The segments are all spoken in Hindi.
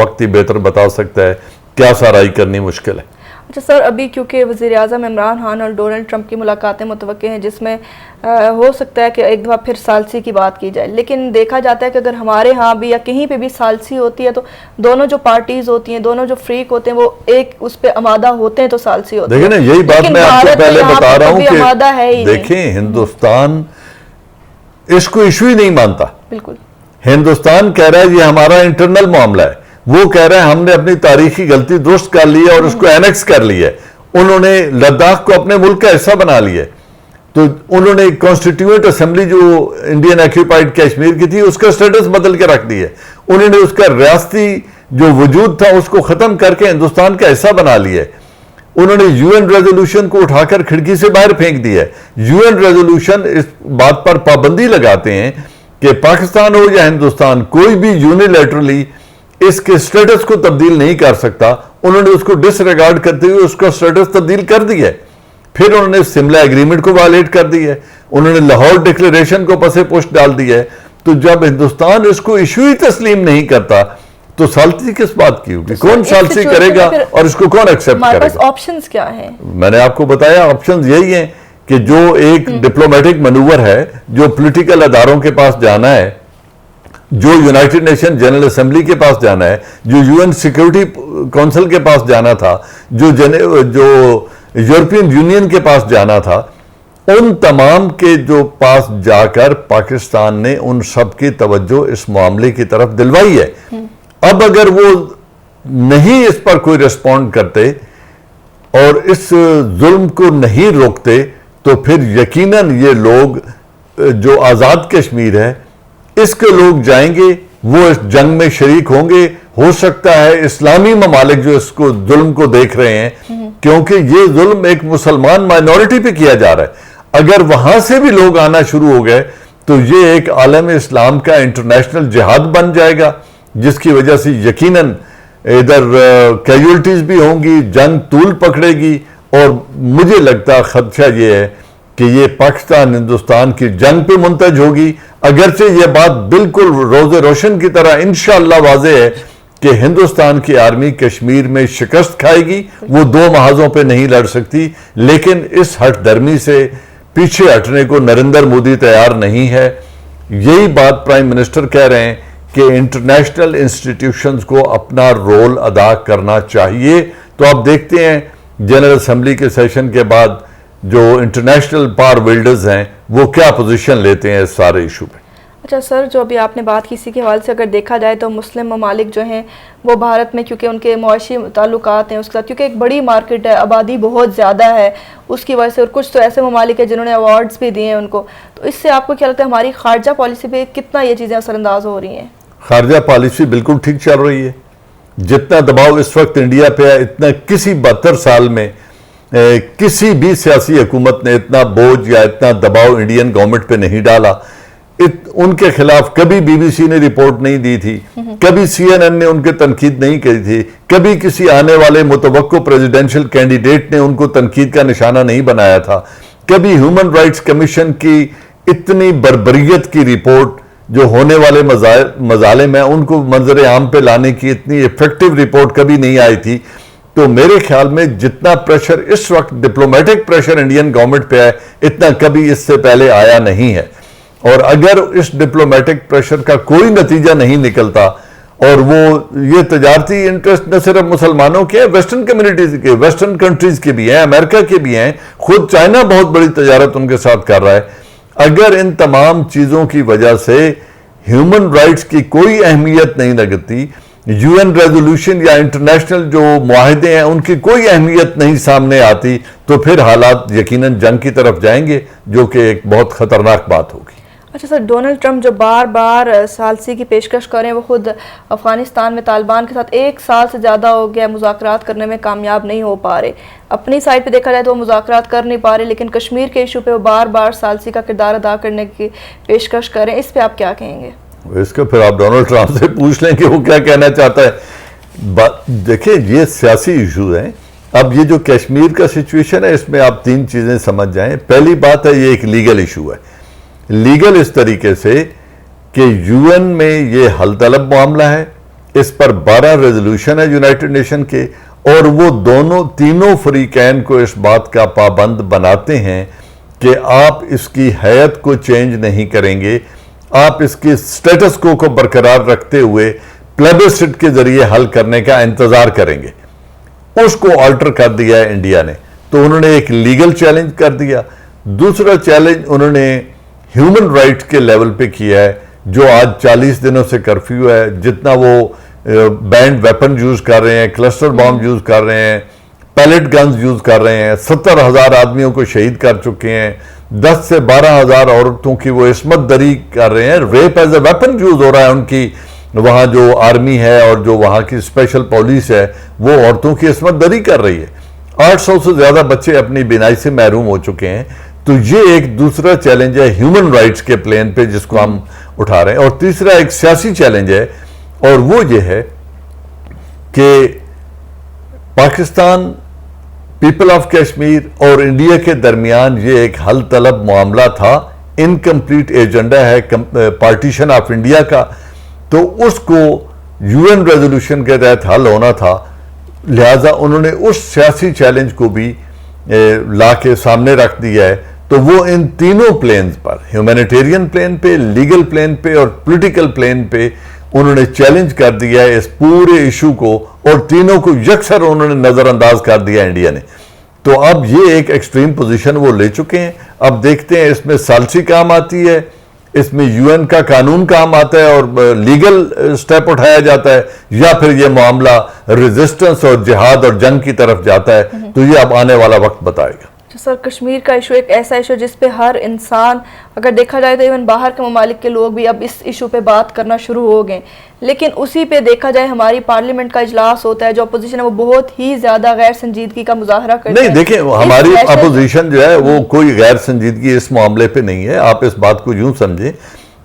वक्त ही बेहतर बता सकता है, क्या साराई करनी मुश्किल है। अच्छा सर, अभी क्योंकि वज़ीर-ए-आज़म इमरान खान और डोनाल्ड ट्रंप की मुलाकातें मुतवक्के हैं, जिसमें हो सकता है कि एक दफ़ा फिर सालसी की बात की जाए, लेकिन देखा जाता है कि अगर हमारे यहाँ भी या कहीं पे भी सालसी होती है तो दोनों जो पार्टीज़ होती हैं, दोनों जो फ्रीक होते हैं, वो एक उस पर आमादा होते हैं तो सालसी होते हैं। देखिए ना, यही बात मैं आपको पहले बता रहा हूँ कि देखें, हिंदुस्तान इसको इशू ही नहीं मानता। बिल्कुल, हिंदुस्तान कह रहा है ये हमारा इंटरनल मामला है, वो कह रहा है हमने अपनी तारीखी गलती दुरुस्त कर ली है और उसको एनेक्स कर लिया है। उन्होंने लद्दाख को अपने मुल्क का हिस्सा बना लिया है, तो उन्होंने कॉन्स्टिट्यूएंट असेंबली जो इंडियन ऑक्यूपाइड कश्मीर की थी उसका स्टेटस बदल के रख दिया है। उन्होंने उसका रियासती जो वजूद था उसको खत्म करके हिंदुस्तान का हिस्सा बना लिया है। उन्होंने यूएन रेजोल्यूशन को उठाकर खिड़की से बाहर फेंक दिया है। यूएन रेजोल्यूशन इस बात पर पाबंदी लगाते हैं कि पाकिस्तान हो या हिंदुस्तान, कोई भी यूनिलैटरली इसके स्टेटस को तब्दील नहीं कर सकता। उन्होंने उसको डिसरिगार्ड करते हुए उसका स्टेटस तब्दील कर दिया है। फिर उन्होंने सिमला एग्रीमेंट को वायलेट कर दिया है, उन्होंने लाहौर डिक्लेरेशन को पसे पुष्ट डाल दिया है। तो जब हिंदुस्तान इसको इशू ही तस्लीम नहीं करता तो सालसी किस बात की होगी? कौन सालसी करेगा और इसको कौन एक्सेप्ट करेगा? ऑप्शंस क्या हैं? मैंने आपको बताया, ऑप्शंस यही हैं कि जो एक डिप्लोमेटिक मनूवर है, जो पॉलिटिकल अदारों के पास जाना है, जो यूनाइटेड नेशन जनरल असेंबली के पास जाना है, जो यूएन सिक्योरिटी काउंसिल के पास जाना था, जो यूरोपियन यूनियन के पास जाना था, उन तमाम के जो पास जाकर पाकिस्तान ने उन सब की तवज्जो इस मामले की तरफ दिलवाई है। अब अगर वो नहीं इस पर कोई रिस्पॉन्ड करते और इस जुल्म को नहीं रोकते तो फिर यकीनन ये लोग, जो आज़ाद कश्मीर है, इसके लोग जाएंगे, वो इस जंग में शरीक होंगे। हो सकता है इस्लामी ममालिक जो इसको जुल्म को देख रहे हैं, क्योंकि ये जुल्म एक मुसलमान माइनॉरिटी पे किया जा रहा है, अगर वहां से भी लोग आना शुरू हो गए तो ये एक आलम इस्लाम का इंटरनेशनल जिहाद बन जाएगा, जिसकी वजह से यकीनन इधर कैजुअल्टीज भी होंगी, जंग तूल पकड़ेगी। और मुझे लगता खदशा ये है कि ये पाकिस्तान हिंदुस्तान की जंग पे मुंतज होगी। अगरचे ये बात बिल्कुल रोज़े रोशन की तरह इंशाअल्लाह वाज़ेह है कि हिंदुस्तान की आर्मी कश्मीर में शिकस्त खाएगी, वो दो महाजों पे नहीं लड़ सकती, लेकिन इस हठधर्मी से पीछे हटने को नरेंद्र मोदी तैयार नहीं है। यही बात प्राइम मिनिस्टर कह रहे हैं कि इंटरनेशनल इंस्टीट्यूशंस को अपना रोल अदा करना चाहिए। तो आप देखते हैं जनरल असेंबली के सेशन के बाद जो इंटरनेशनल पावर बिल्डर्स हैं वो क्या पोजीशन लेते हैं इस सारे इशू पे। अच्छा सर, जो अभी आपने बात की, इसी के हवाले से अगर देखा जाए तो मुस्लिम ममालिक जो हैं वो भारत में, क्योंकि उनके मुआशी ताल्लुकात हैं उसके साथ, क्योंकि एक बड़ी मार्केट है, आबादी बहुत ज़्यादा है उसकी वजह से, और कुछ तो ऐसे ममालिक है जिन्होंने अवार्ड्स भी दिए हैं उनको, तो इससे आपको क्या लगता है हमारी खारजा पॉलिसी पे कितना ये चीज़ें असरअंदाज हो रही हैं? खारजा पॉलिसी बिल्कुल ठीक चल रही है। जितना दबाव इस वक्त इंडिया पे है, इतना किसी 72 साल में किसी भी सियासी हुकूमत ने इतना बोझ या इतना दबाव इंडियन गवर्नमेंट पे नहीं डाला। उनके खिलाफ कभी बीबीसी ने रिपोर्ट नहीं दी थी, कभी सीएनएन ने उनके तनकीद नहीं की थी, कभी किसी आने वाले मुतवक्को प्रेसिडेंशियल कैंडिडेट ने उनको तनकीद का निशाना नहीं बनाया था, कभी ह्यूमन राइट्स कमीशन की इतनी बर्बरियत की रिपोर्ट, जो होने वाले मजालिम हैं उनको मंजर आम पे लाने की इतनी इफेक्टिव रिपोर्ट कभी नहीं आई थी। तो मेरे ख्याल में जितना प्रेशर इस वक्त डिप्लोमेटिक प्रेशर इंडियन गवर्नमेंट पे है, इतना कभी इससे पहले आया नहीं है। और अगर इस डिप्लोमेटिक प्रेशर का कोई नतीजा नहीं निकलता, और वो ये तजारती इंटरेस्ट न सिर्फ मुसलमानों के, वेस्टर्न कम्युनिटीज के, वेस्टर्न कंट्रीज के भी हैं, अमेरिका के भी हैं, खुद चाइना बहुत बड़ी तजारत उनके साथ कर रहा है। अगर इन तमाम चीजों की वजह से ह्यूमन राइट्स की कोई अहमियत नहीं लगती, यूएन रेजोल्यूशन या इंटरनेशनल जो मुआहदे हैं उनकी कोई अहमियत नहीं सामने आती, तो फिर हालात यकीनन जंग की तरफ जाएंगे, जो कि एक बहुत खतरनाक बात होगी। अच्छा सर, डोनाल्ड ट्रंप जो बार बार सालसी की पेशकश कर रहे हैं, वो खुद अफगानिस्तान में तालिबान के साथ 1 साल से ज़्यादा हो गया मुज़ाकरात करने में कामयाब नहीं हो पा रहे। अपनी साइड पे देखा जाए तो वो मुज़ाकरात कर नहीं पा रहे, लेकिन कश्मीर के इशू पे वो बार बार सालसी का किरदार अदा करने की पेशकश कर रहे हैं। इस पर आप क्या कहेंगे? इसका फिर आप डोनाल्ड ट्रंप से पूछ लें कि वो क्या कहना चाहता है। देखिए, ये सियासी इशू हैं। अब ये जो कश्मीर का सिचुएशन है, इसमें आप 3 चीज़ें समझ जाएं। पहली बात है, ये एक लीगल इशू है। लीगल इस तरीके से कि यूएन में ये हल तलब मामला है, इस पर 12 रेजोल्यूशन है यूनाइटेड नेशन के, और वो तीनों फरीकैन को इस बात का पाबंद बनाते हैं कि आप इसकी हैयत को चेंज नहीं करेंगे, आप इसके स्टेटस को बरकरार रखते हुए प्लेबिसिट के जरिए हल करने का इंतजार करेंगे। उसको ऑल्टर कर दिया है इंडिया ने, तो उन्होंने एक लीगल चैलेंज कर दिया। दूसरा चैलेंज उन्होंने ह्यूमन राइट्स के लेवल पे किया है, जो आज 40 दिनों से कर्फ्यू है, जितना वो बैंड वेपन यूज कर रहे हैं, क्लस्टर बॉम्ब यूज कर रहे हैं, पैलेट गन्स यूज कर रहे हैं, 70,000 आदमियों को शहीद कर चुके हैं, 10 से 12,000 औरतों की वो इस्मत दरी कर रहे हैं, rape as a weapon use हो रहा है उनकी, वहां जो आर्मी है और जो वहां की स्पेशल पुलिस है वो औरतों की इस्मत दरी कर रही है। 800 से ज्यादा बच्चे अपनी बिनाई से महरूम हो चुके हैं। तो ये एक दूसरा चैलेंज है ह्यूमन राइट्स के प्लेन पे जिसको हम उठा रहे हैं। और तीसरा एक सियासी चैलेंज है, और वो ये है कि पाकिस्तान, पीपल ऑफ कश्मीर और इंडिया के दरमियान ये एक हल तलब मामला था, इनकम्प्लीट एजेंडा है पार्टीशन ऑफ इंडिया का, तो उसको यूएन रेजोल्यूशन के तहत हल होना था। लिहाजा उन्होंने उस सियासी चैलेंज को भी ला के सामने रख दिया है। तो वो इन तीनों प्लेन्स पर, ह्यूमैनिटेरियन प्लेन पे, लीगल प्लेन पे और पॉलिटिकल प्लेन पे, उन्होंने चैलेंज कर दिया है इस पूरे इशू को, और तीनों को यकसर उन्होंने नजरअंदाज कर दिया इंडिया ने। तो अब ये एक एक्सट्रीम पोजीशन वो ले चुके हैं। अब देखते हैं इसमें सालसी काम आती है, इसमें यूएन का कानून काम आता है और लीगल स्टेप उठाया जाता है, या फिर ये मामला रेजिस्टेंस और जिहाद और जंग की तरफ जाता है। तो ये अब आने वाला वक्त बताएगा। तो सर, कश्मीर का इशू एक ऐसा इशू जिस पे हर इंसान, अगर देखा जाए तो इवन बाहर के ममालिक के लोग भी अब इस इशू पे बात करना शुरू हो गए। लेकिन उसी पे देखा जाए हमारी पार्लियामेंट का इजलास होता है, जो अपोजिशन है वो बहुत ही ज्यादा गैर संजीदगी का मुजाहरा करती है। नहीं, देखिए, हमारी अपोजिशन जो है वो कोई गैर संजीदगी इस मामले पे नहीं है। आप इस बात को यूं समझें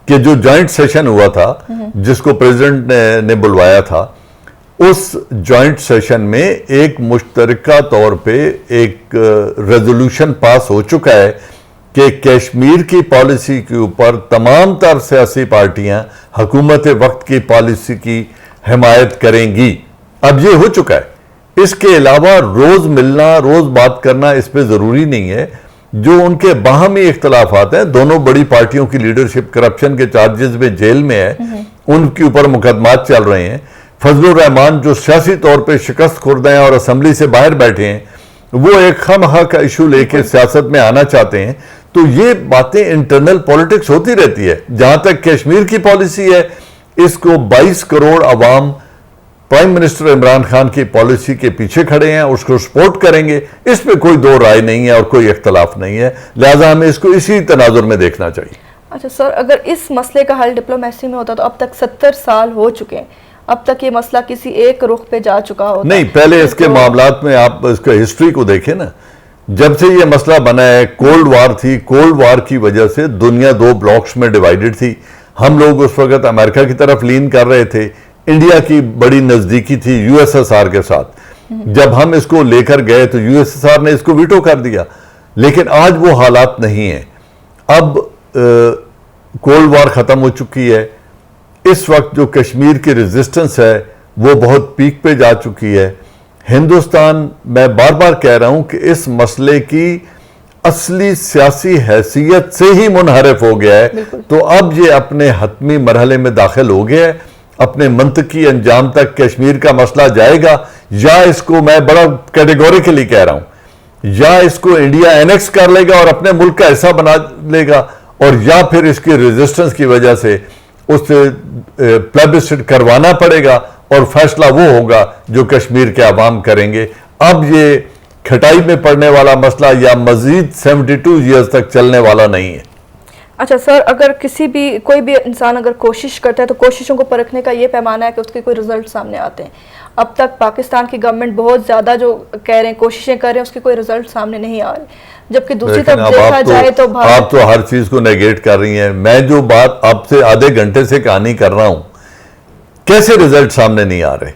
कि जो जॉइंट सेशन हुआ था, जिसको प्रेसिडेंट ने बुलवाया था, उस जॉइंट सेशन में एक मुश्तरका तौर पे एक रेजोल्यूशन पास हो चुका है कि कश्मीर की पॉलिसी के ऊपर तमाम तर सियासी पार्टियां हुकूमत वक्त की पॉलिसी की हिमायत करेंगी। अब ये हो चुका है। इसके अलावा रोज मिलना, रोज बात करना इस पे जरूरी नहीं है। जो उनके बाहमी इख्तलाफात हैं, दोनों बड़ी पार्टियों की लीडरशिप करप्शन के चार्जेस में जेल में है, उनके ऊपर मुकदमात चल रहे हैं। फजलुर रहमान जो सियासी तौर पे शिकस्त खुर्द हैं और असेंबली से बाहर बैठे हैं, वो एक खामखा का इशू लेके सियासत में आना चाहते हैं। तो ये बातें इंटरनल पॉलिटिक्स होती रहती है। जहां तक कश्मीर की पॉलिसी है, इसको 22 करोड़ अवाम प्राइम मिनिस्टर इमरान खान की पॉलिसी के पीछे खड़े हैं, उसको सपोर्ट करेंगे। इस पे कोई दो राय नहीं है और कोई इख्तलाफ नहीं है। लिहाजा हमें इसको इसी तनाजुर में देखना चाहिए। अच्छा सर, अगर इस मसले का हल डिप्लोमेसी में होता तो अब तक 70 साल हो चुके हैं, अब तक ये मसला किसी एक रुख पे जा चुका होता। नहीं, पहले इसके मामलात में आप इसका हिस्ट्री को देखें ना। जब से ये मसला बना है, कोल्ड वार थी, कोल्ड वार की वजह से दुनिया दो ब्लॉक्स में डिवाइडेड थी। हम लोग उस वक्त अमेरिका की तरफ लीन कर रहे थे, इंडिया की बड़ी नजदीकी थी यूएसएसआर के साथ। जब हम इसको लेकर गए तो यूएसएसआर ने इसको वीटो कर दिया। लेकिन आज वो हालात नहीं है। अब कोल्ड वार खत्म हो चुकी है। इस वक्त जो कश्मीर की रेजिस्टेंस है वो बहुत पीक पे जा चुकी है। हिंदुस्तान, मैं बार बार कह रहा हूं कि इस मसले की असली सियासी हैसियत से ही मुनहरिफ हो गया है। तो अब ये अपने हतमी मरहले में दाखिल हो गया है। अपने मंतकी अंजाम तक कश्मीर का मसला जाएगा, या इसको मैं बड़ा कैटेगोरिकली कह रहा हूं, या इसको इंडिया एनेक्स कर लेगा और अपने मुल्क का हिस्सा बना लेगा, और या फिर इसकी रेजिस्टेंस की वजह से उससे प्लेबिसिट करवाना पड़ेगा और फैसला वो होगा जो कश्मीर के अवाम करेंगे। अब ये खटाई में पड़ने वाला मसला या मजीद 72 ईयर्स तक चलने वाला नहीं है। अच्छा सर, अगर कोई भी इंसान अगर कोशिश करता है तो कोशिशों को परखने का ये पैमाना है कि उसके कोई रिजल्ट सामने आते हैं। अब तक पाकिस्तान की गवर्नमेंट बहुत ज्यादा जो कह रहे हैं, कोशिशें कर रहे हैं, उसके कोई रिजल्ट सामने नहीं आ रहे। जबकि दूसरी तरफ देखा जाए तो आप तो हर चीज को नेगेट कर रही हैं। मैं जो बात आपसे आधे घंटे से कहानी कर रहा हूं, कैसे रिजल्ट सामने नहीं आ रहे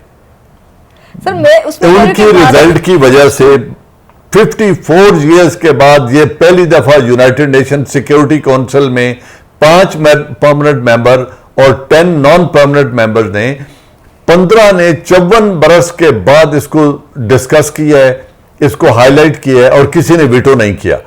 सर? मैं उसमें उनकी रिजल्ट की वजह से 54 ईयर्स के बाद ये पहली दफा यूनाइटेड नेशन सिक्योरिटी काउंसिल में 5 परमानेंट मेंबर और 10 नॉन परमानेंट मेंबर्स ने 15 ने 54 बरस के बाद इसको डिस्कस किया है, इसको हाईलाइट किया है और किसी ने वीटो नहीं किया।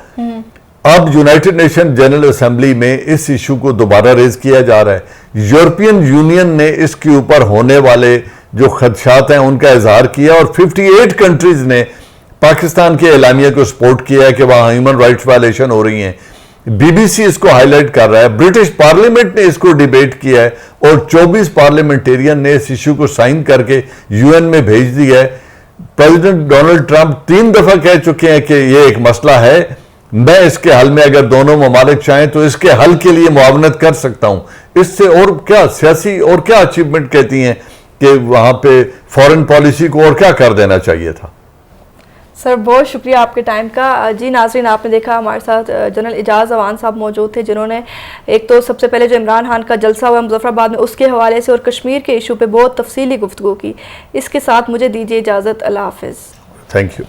अब यूनाइटेड नेशन जनरल असेंबली में इस इशू को दोबारा रेज किया जा रहा है। यूरोपियन यूनियन ने इसके ऊपर होने वाले जो खदशात हैं उनका इजहार किया और 58 कंट्रीज ने पाकिस्तान के एलामिया को सपोर्ट किया है कि वहां ह्यूमन राइट्स वायलेशन हो रही हैं। बीबीसी इसको हाईलाइट कर रहा है, ब्रिटिश पार्लियामेंट ने इसको डिबेट किया है और 24 पार्लियामेंटेरियन ने इस इशू को साइन करके यूएन में भेज दिया है। प्रेसिडेंट डोनाल्ड ट्रंप 3 दफा कह चुके हैं कि यह एक मसला है, मैं इसके हल में अगर दोनों ममालिक चाहें तो इसके हल के लिए मुआवनत कर सकता हूं। इससे और क्या सियासी और क्या अचीवमेंट कहती हैं कि वहां पे फॉरेन पॉलिसी को और क्या कर देना चाहिए था। सर बहुत शुक्रिया आपके टाइम का। जी नाज़रीन, आपने देखा हमारे साथ जनरल एजाज अवान साहब मौजूद थे, जिन्होंने एक तो सबसे पहले जो इमरान खान का जलसा हुआ मुजफ्फराबाद में उसके हवाले से और कश्मीर के इशू पे बहुत तफसीली गुफ्तगू की। इसके साथ मुझे दीजिए इजाज़त। अल्लाह हाफिज़। Thank you.